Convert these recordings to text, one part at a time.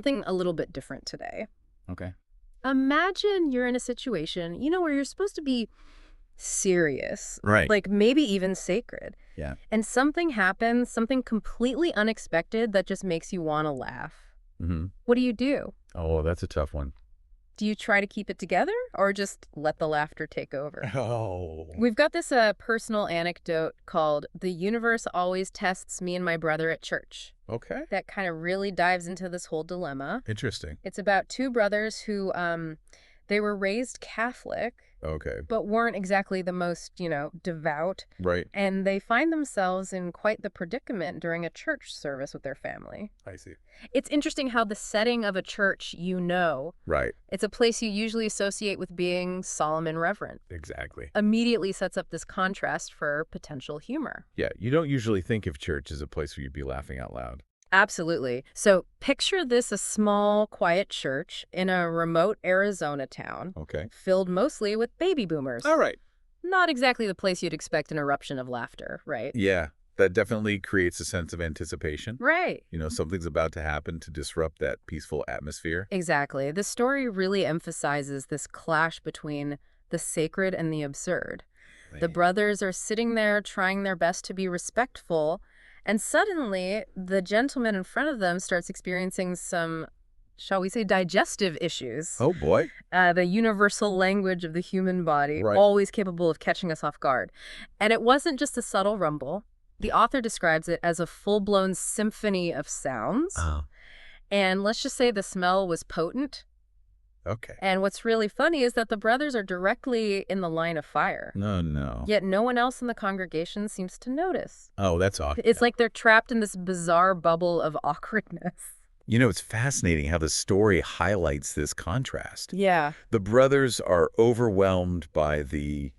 something a little bit different today. Okay. Imagine you're in a situation, where you're supposed to be serious, Right. like maybe even sacred. Yeah. And something happens, something completely unexpected that just makes you want to laugh. Mm-hmm. What do you do? Oh, that's a tough one. Do you try to keep it together or just let the laughter take over? Oh. We've got this personal anecdote called "The Universe Always Tests Me and My Brother at Church" Okay. that kind of really dives into this whole dilemma. Interesting. It's about two brothers who they were raised Catholic, Okay. but weren't exactly the most, devout. Right. And they find themselves in quite the predicament during a church service with their family. I see. It's interesting how the setting of a church, Right. it's a place you usually associate with being solemn and reverent, Exactly. immediately sets up this contrast for potential humor. Yeah. You don't usually think of church as a place where you'd be laughing out loud. Absolutely. So picture this a small, quiet church in a remote Arizona town, Okay. filled mostly with baby boomers. All right. Not exactly the place you'd expect an eruption of laughter, right? Yeah. That definitely creates a sense of anticipation. Right. Something's about to happen to disrupt that peaceful atmosphere. Exactly. The story really emphasizes this clash between the sacred and the absurd. The Right. brothers are sitting there trying their best to be respectful, and suddenly the gentleman in front of them starts experiencing some, shall we say, digestive issues. Oh, boy. The universal language of the human body, Right. always capable of catching us off guard. And it wasn't just a subtle rumble. The author describes it as a full-blown symphony of sounds. Oh. And let's just say the smell was potent. Okay. And what's really funny is that the brothers are directly in the line of fire. No. Yet no one else in the congregation seems to notice. Oh, that's odd. It's like they're trapped in this bizarre bubble of awkwardness. It's fascinating how the story highlights this contrast. Yeah. The brothers are overwhelmed by the,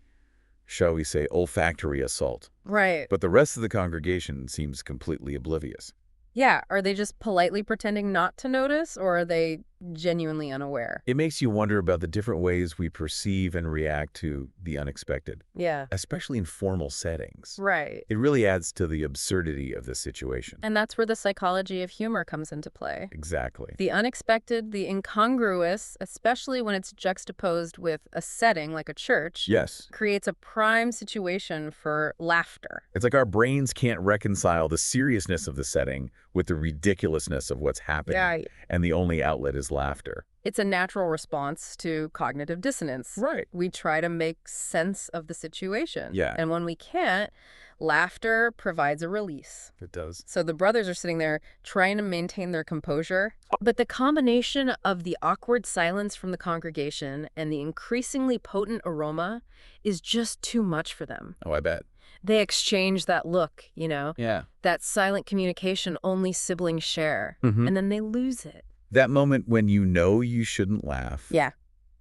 shall we say, olfactory assault, Right. but the rest of the congregation seems completely oblivious. Yeah. Are they just politely pretending not to notice, or are they genuinely unaware? It makes you wonder about the different ways we perceive and react to the unexpected, Yeah. especially in formal settings. Right. It really adds to the absurdity of this situation. And that's where the psychology of humor comes into play. Exactly. The unexpected, the incongruous, especially when it's juxtaposed with a setting like a church, Yes. creates a prime situation for laughter. It's like our brains can't reconcile the seriousness of the setting with the ridiculousness of what's happening. Yeah. And the only outlet is laughter. It's a natural response to cognitive dissonance. Right. We try to make sense of the situation. Yeah. And when we can't, laughter provides a release. It does. So the brothers are sitting there trying to maintain their composure. But the combination of the awkward silence from the congregation and the increasingly potent aroma is just too much for them. Oh, I bet. They exchange that look, Yeah. that silent communication only siblings share. Mhm. And then they lose it. That moment when you know you shouldn't laugh, Yeah.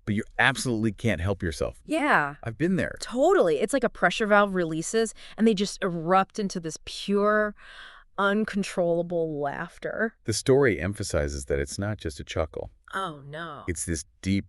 but you absolutely can't help yourself. Yeah. I've been there. Totally. It's like a pressure valve releases and they just erupt into this pure, uncontrollable laughter. The story emphasizes that it's not just a chuckle. Oh, no. It's this deep,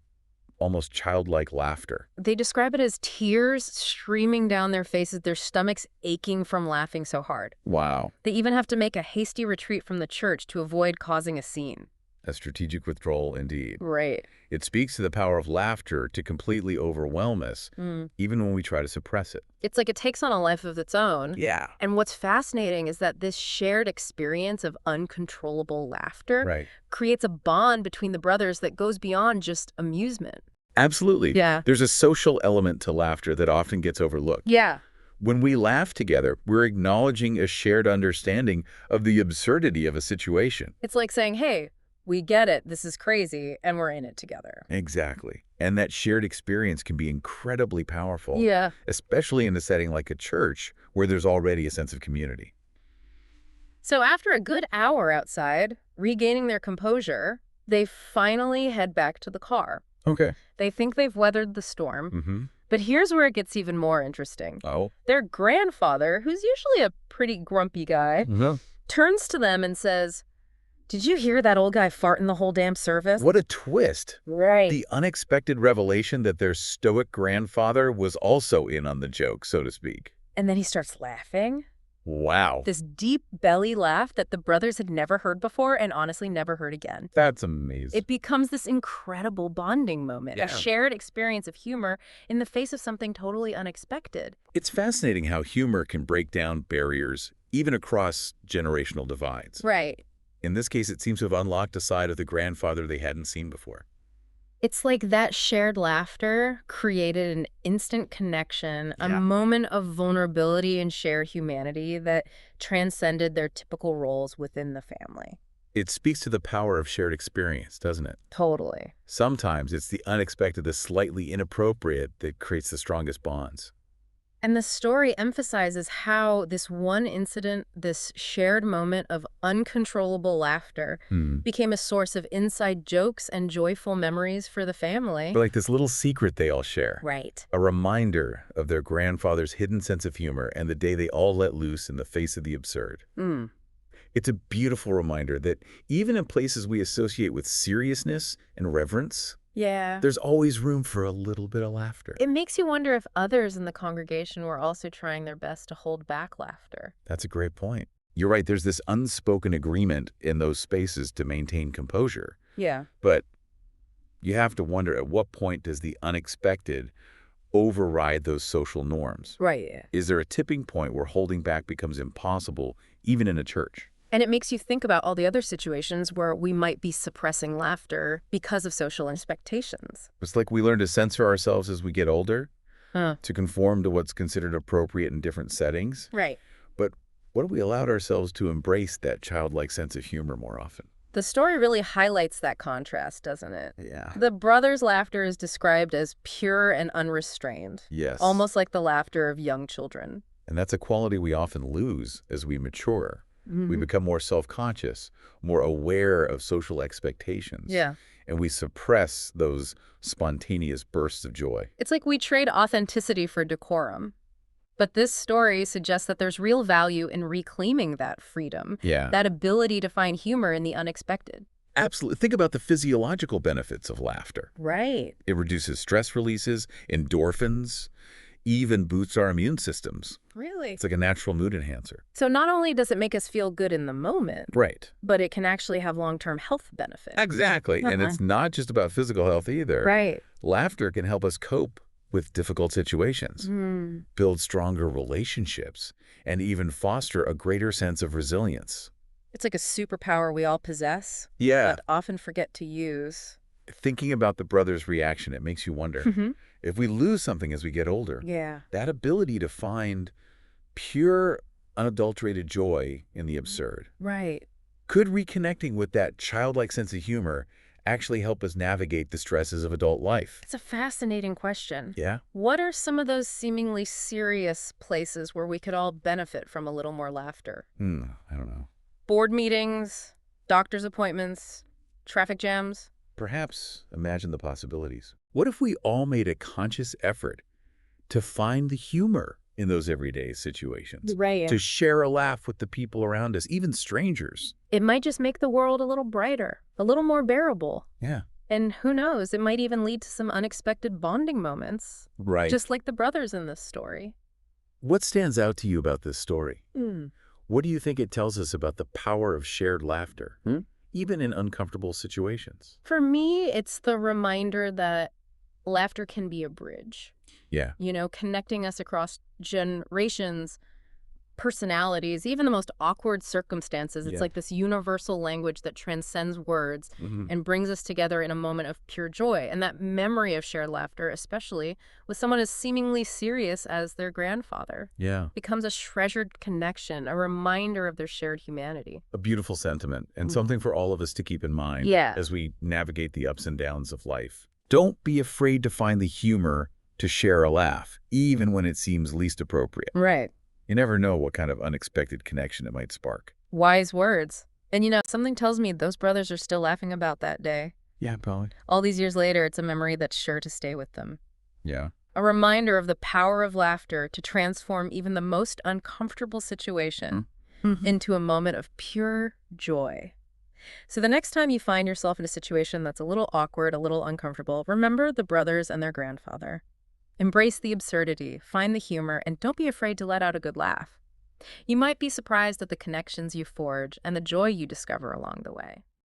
almost childlike laughter. They describe it as tears streaming down their faces, their stomachs aching from laughing so hard. Wow. They even have to make a hasty retreat from the church to avoid causing a scene. A strategic withdrawal indeed. Right. It speaks to the power of laughter to completely overwhelm us, even when we try to suppress it. It's like it takes on a life of its own. Yeah. And what's fascinating is that this shared experience of uncontrollable laughter Right. creates a bond between the brothers that goes beyond just amusement. Absolutely. Yeah. There's a social element to laughter that often gets overlooked. Yeah. When we laugh together, we're acknowledging a shared understanding of the absurdity of a situation. It's like saying, hey, we get it, this is crazy, and we're in it together. Exactly. And that shared experience can be incredibly powerful. Yeah. Especially in a setting like a church where there's already a sense of community. So after a good hour outside, regaining their composure, they finally head back to the car. Okay. They think they've weathered the storm. Mm-hmm. But here's where it gets even more interesting. Oh. Their grandfather, who's usually a pretty grumpy guy, turns to them and says, "Did you hear that old guy farting the whole damn service?" What a twist. Right. The unexpected revelation that their stoic grandfather was also in on the joke, so to speak. And then he starts laughing. Wow. This deep belly laugh that the brothers had never heard before and honestly never heard again. That's amazing. It becomes this incredible bonding moment, a Yeah. shared experience of humor in the face of something totally unexpected. It's fascinating how humor can break down barriers, even across generational divides. Right. In this case, it seems to have unlocked a side of the grandfather they hadn't seen before. It's like that shared laughter created an instant connection, a Yeah. moment of vulnerability and shared humanity that transcended their typical roles within the family. It speaks to the power of shared experience, doesn't it? Totally. Sometimes it's the unexpected, the slightly inappropriate that creates the strongest bonds. And the story emphasizes how this one incident, this shared moment of uncontrollable laughter, Hmm. became a source of inside jokes and joyful memories for the family. But like this little secret they all share. Right. A reminder of their grandfather's hidden sense of humor and the day they all let loose in the face of the absurd. Mm. It's a beautiful reminder that even in places we associate with seriousness and reverence, Yeah. there's always room for a little bit of laughter. It makes you wonder if others in the congregation were also trying their best to hold back laughter. That's a great point. You're right, there's this unspoken agreement in those spaces to maintain composure. Yeah. But you have to wonder, at what point does the unexpected override those social norms? Right. Is there a tipping point where holding back becomes impossible, even in a church? And it makes you think about all the other situations where we might be suppressing laughter because of social expectations. It's like we learn to censor ourselves as we get older, Huh. to conform to what's considered appropriate in different settings. Right. But what if we allowed ourselves to embrace that childlike sense of humor more often? The story really highlights that contrast, doesn't it? Yeah. The brothers' laughter is described as pure and unrestrained, Yes. almost like the laughter of young children. And that's a quality we often lose as we mature. We Mhm. become more self-conscious, more aware of social expectations. Yeah. And we suppress those spontaneous bursts of joy. It's like we trade authenticity for decorum. But this story suggests that there's real value in reclaiming that freedom, Yeah. that ability to find humor in the unexpected. Absolutely. Think about the physiological benefits of laughter. Right. It reduces stress releases, endorphins, even boosts our immune systems. Really? It's like a natural mood enhancer. So not only does it make us feel good in the moment, Right. but it can actually have long-term health benefits. Exactly. And it's not just about physical health either. Right. Laughter can help us cope with difficult situations, Mm. build stronger relationships, and even foster a greater sense of resilience. It's like a superpower we all possess, Yeah. but often forget to use. Thinking about the brothers' reaction, it makes you wonder, Mhm. if we lose something as we get older, Yeah. that ability to find pure, unadulterated joy in the absurd, Right. could reconnecting with that childlike sense of humor actually help us navigate the stresses of adult life? It's a fascinating question. Yeah? What are some of those seemingly serious places where we could all benefit from a little more laughter? I don't know. Board meetings, doctor's appointments, traffic jams? Perhaps imagine the possibilities. What if we all made a conscious effort to find the humor in those everyday situations? Right. To share a laugh with the people around us, even strangers? It might just make the world a little brighter, a little more bearable. Yeah. And who knows, it might even lead to some unexpected bonding moments, Right. just like the brothers in this story. What stands out to you about this story? Mm. What do you think it tells us about the power of shared laughter, even in uncomfortable situations? For me, it's the reminder that laughter can be a bridge, Yeah. connecting us across generations, personalities, even the most awkward circumstances. It's Yeah. like this universal language that transcends words and brings us together in a moment of pure joy. And that memory of shared laughter, especially with someone as seemingly serious as their grandfather, Yeah. becomes a treasured connection, a reminder of their shared humanity. A beautiful sentiment, and something for all of us to keep in mind Yeah. as we navigate the ups and downs of life. Don't be afraid to find the humor to share a laugh, even when it seems least appropriate. Right. You never know what kind of unexpected connection it might spark. Wise words. And something tells me those brothers are still laughing about that day. Yeah, probably. All these years later, it's a memory that's sure to stay with them. Yeah. A reminder of the power of laughter to transform even the most uncomfortable situation into a moment of pure joy. So the next time you find yourself in a situation that's a little awkward, a little uncomfortable, remember the brothers and their grandfather. Embrace the absurdity, find the humor, and don't be afraid to let out a good laugh. You might be surprised at the connections you forge and the joy you discover along the way.